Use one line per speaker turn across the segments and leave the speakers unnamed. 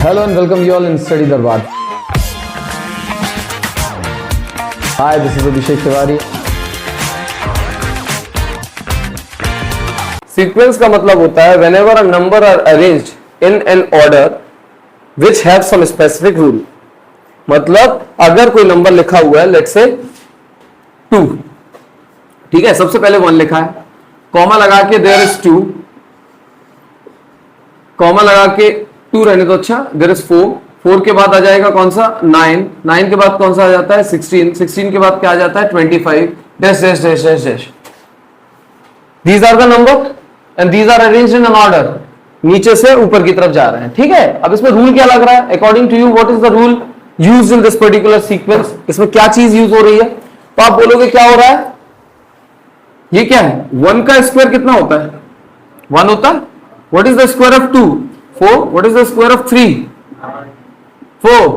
Hello and welcome you all in Study Darbar. Hi, this is Abhishek Tiwari. Sequence का मतलब होता है whenever a number are arranged in an order which have some specific rule. मतलब अगर कोई number लिखा हुआ है let's say 2, ठीक है, सबसे पहले 1 लिखा है, कॉमा लगा के there is 2, कॉमा लगा के 2 रहने तो अच्छा, देयर इज 4, 4 के बाद आ जाएगा कौन सा 9, 9 के बाद कौन सा आ जाता है 16, 16 के बाद क्या आ जाता है 25, dash dash dash dash dash. These are the number and these are arranged in an order, नीचे से ऊपर की तरफ जा रहे हैं, ठीक है. अब इसमें रूल क्या लग रहा है according to you, what is the rule used in this particular sequence, इसमें क्या चीज यूज हो रही है, तो आप बोलोगे क्या हो रहा है, ये क्या है 1 का स्क्वायर कितना होता है 1 होता है. What is the square of 2 4, what is the square of 3 4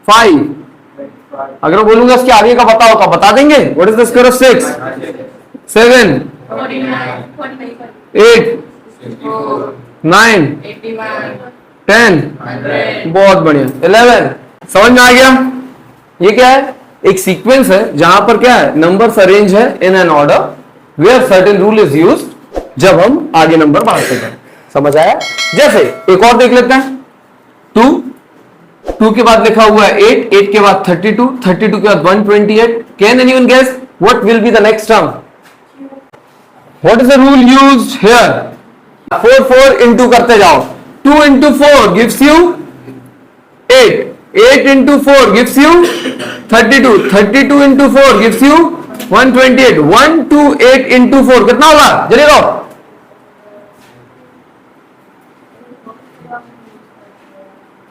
5. अगर मैं बोलूंगा इसके आगे का बताओ तो बता देंगे. what is the square of 6 7 8 9 10. बहुत बढ़िया. 11. समझ में आ गया. ये क्या है, एक सीक्वेंस है जहां पर क्या है नंबर्स अरेंज है in an order where certain rule is used जब हम आगे नंबर बढ़ाते हैं. समझ आया. जैसे एक और देख लेते हैं 2, 2 के बाद लिखा हुआ है 8, 8 के बाद 32, 32 के बाद 128. Can anyone guess what will be the next term. What is the rule used here. 4 4 into करते जाओ. 2 into 4 gives you 8, 8 into 4 gives you 32, 32 into 4 gives you 128. 128 into 4 कितना होगा जल्दी लो.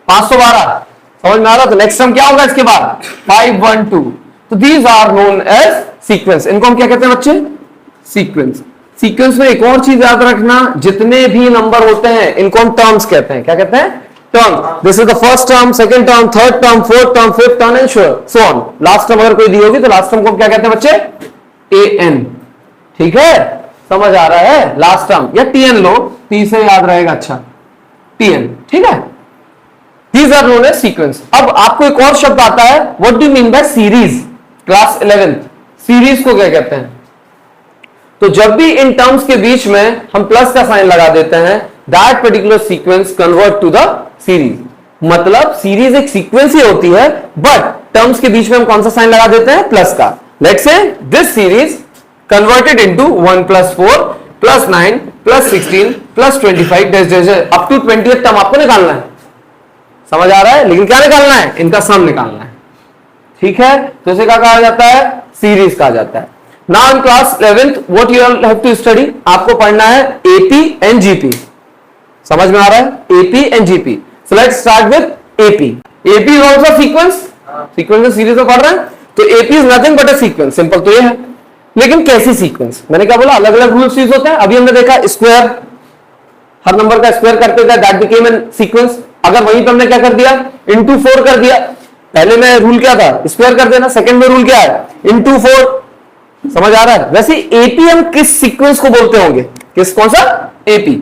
512. समझ में आ रहा. तो नेक्स्ट टर्म क्या होगा इसके बाद 512. तो these are known as sequence. इनको हम क्या कहते हैं बच्चे, सीक्वेंस. सीक्वेंस में एक और चीज याद रखना, जितने भी नंबर होते हैं इनको हम टर्म्स कहते हैं. क्या कहते हैं, term. This is the first term, second term, third term, fourth term, fifth term and so on. Last term अगर कोई दी होगी तो लास्ट टर्म को क्या कहते हैं बच्चे, an. ठीक है, समझ आ रहा है. लास्ट टर्म या tn लो, t से याद रहेगा. अच्छा tn, ठीक है. These are known as sequence. अब आपको एक और शब्द आता है, what do you mean by series? Class 11th series को क्या कहते हैं. तो जब भी इन टर्म्स के बीच में हम प्लस का साइन लगा देते हैं, that particular sequence convert to the series. मतलब सीरीज एक सीक्वेंस ही होती है, बट टर्म्स के बीच में हम कौन सा साइन लगा देते हैं, प्लस का. Let's say this series converted into 1 + 4 + 9 + 16 + 25 up to 20th term आपको निकालना है. समझ आ रहा है. लेकिन क्या निकालना है, इनका सम निकालना है. ठीक है, तो इसे क्या कहा जाता है, सीरीज कहा जाता है. Now in class 11th what you have to study, आपको पढ़ना है एपी एंड जीपी. समझ में आ रहा है, AP and GP. So let's start with AP. AP is also sequence. Sequence में सीरीज में पढ़ रहे हैं, तो AP is nothing but a sequence. Simple तो ये है. लेकिन कैसी सीक्वेंस, मैंने क्या बोला, अलग अलग रूल्स यूज होते हैं. अभी हमने देखा स्क्वायर, हर नंबर का स्क्वायर करते थे, दैट बिकेम एन सीक्वेंस. अगर वहीं पे हमने क्या कर दिया, इंटू 4 कर दिया. पहले में रूल क्या था, स्क्वायर कर देना. सेकंड में रूल क्या है, इंटू 4. समझ आ रहा है. वैसे एपी हम किस सीक्वेंस को बोलते होंगे, किस, कौन सा, एपी.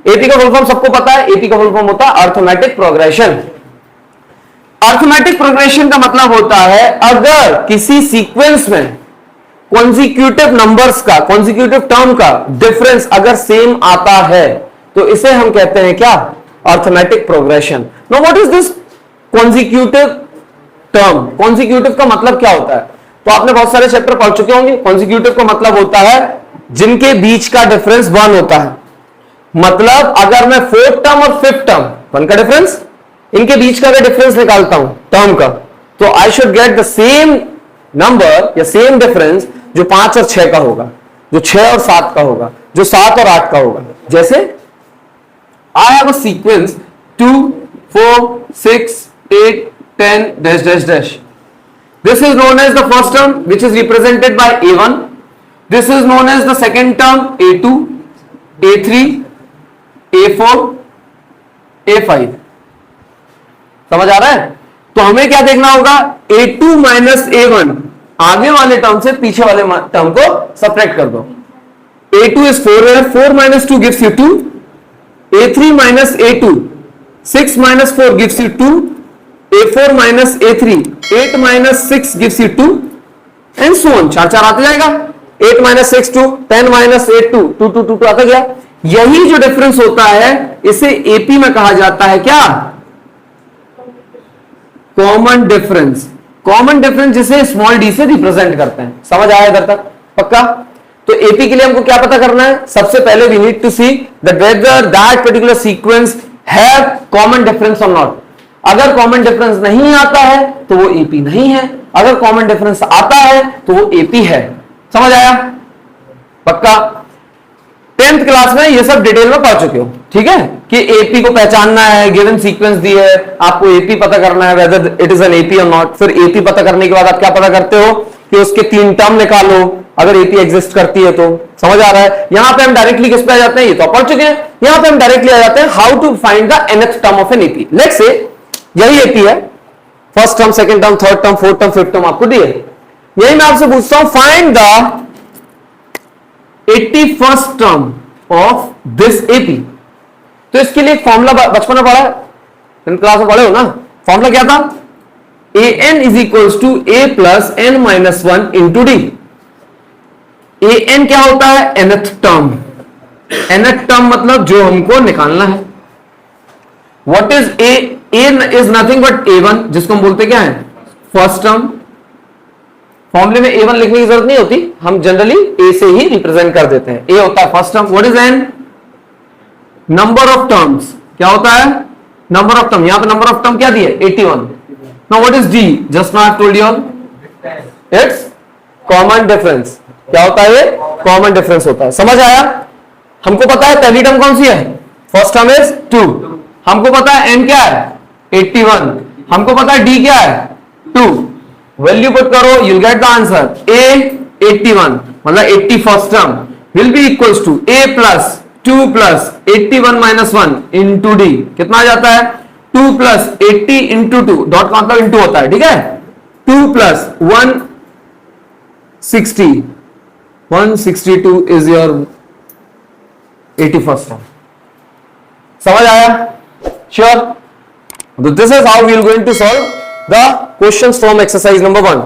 एपी का फुल फॉर्म सबको पता है. एपी का फुल फॉर्म होता है अर्थमेटिक प्रोग्रेशन. अर्थमेटिक प्रोग्रेशन का मतलब होता है अगर किसी सीक्वेंस में कॉन्जिक्यूटिव नंबर्स का, कॉन्जिक्यूटिव टर्म का डिफरेंस अगर सेम आता है तो इसे हम कहते हैं क्या, arithmetic progression. Now what is this consecutive term. Consecutive का मतलब क्या होता है, तो आपने बहुत सारे चैप्टर पढ़ चुके होंगे. कॉन्जिक्यूटिव का मतलब होता है जिनके बीच का डिफरेंस 1 होता है. मतलब अगर मैं 4th टर्म और 5th टर्म 1 का डिफरेंस, इनके बीच का अगर डिफरेंस निकालता हूं टर्म का, तो I should get the same number या सेम डिफरेंस जो 5 और 6 का होगा, जो 6 और 7 का होगा, जो 7 और 8 का होगा. जैसे I have a sequence 2 4 6 8 10 dash dash dash. This is known as the first term which is represented by A1. This is known as the second term A2, A3, A4, A5. समझ आ रहा है. तो हमें क्या देखना होगा, A2 - A1 आगे वाले टर्म से पीछे वाले टर्म को सब्ट्रैक्ट कर दो. A2 is 4 है, 4 - 2 gives you 2. A3 - A2 6 minus 4 gives you 2, a4 minus a3, 8 minus 6 gives you 2 and so on. 4 4 आते जाएगा, 8 minus 6 2, 10 minus 8 2, 2 2 2 2 आता गया। यही जो डिफरेंस होता है इसे एपी में कहा जाता है क्या? Common difference. कॉमन डिफरेंस जिसे स्मॉल डी से रिप्रेजेंट करते हैं। समझ आया इधर तक? पक्का? तो एपी के लिए हमको क्या पता करना है? सबसे पहले we need to see that whether that particular sequence have common difference और नॉट। अगर कॉमन डिफरेंस नहीं आता है तो वो एपी नहीं है, अगर कॉमन डिफरेंस आता है तो वो एपी है। समझ आया? पक्का? 10th क्लास में ये सब डिटेल में पढ़ चुके हो, ठीक है, कि एपी को पहचानना है, गिवन सीक्वेंस दी है, आपको एपी पता करना है whether it is an AP और नॉट। फिर एपी पता करने के बाद आप क्या पता करते हो कि उसके 3 टर्म निकालो अगर एपी एग्जिस्ट करती है तो। समझ आ रहा है? यहां पे हम डायरेक्टली किस पे आ जाते हैं? ये तो पढ़ चुके हैं। यहां पे हम डायरेक्टली आ जाते हैं how to find the nth term of an AP. Let's say यही एपी है, first term, second term, third term, fourth term, fifth term आपको दिए। यही मैं आपसे पूछता हूं find the 81st term of this AP. तो इसके लिए एक फॉर्मूला बचपन में पढ़ा है, 10th क्लास में पढ़े हो ना? फॉर्मूला क्या था? an is equals to a plus n minus 1 into d. an क्या होता है? nth term. nth टर्म मतलब जो हमको निकालना है। What is a? a is nothing but a1, जिसको हम बोलते क्या है? First term. फॉर्मूले में a1 लिखने की जरूरत नहीं होती, हम जनरली a से ही रिप्रेजेंट कर देते हैं। a होता है first term. What is n? Number of terms. क्या होता है? Number of term. यहां पे नंबर ऑफ टर्म क्या दिए? 81। Now what is d? Just now I have told you all, it's common difference. क्या होता है? ये कॉमन डिफरेंस होता है। समझ आया? हमको पता है पहली टर्म कौन सी है? First term is 2। हमको पता है n क्या है? 81। हमको पता है d क्या है? 2। वैल्यू पुट करो, you'll get the answer. a 81 मतलब 81st term will be equals to a plus 2 plus 81 minus 1 into d। कितना आ जाता है? 2 plus 80 into 2, डॉट का मतलब इंटू होता है, ठीक है? 2 plus 160, 162 is your 81st term. समझ आया? Sure? So this is how we are going to solve the questions from exercise number 1.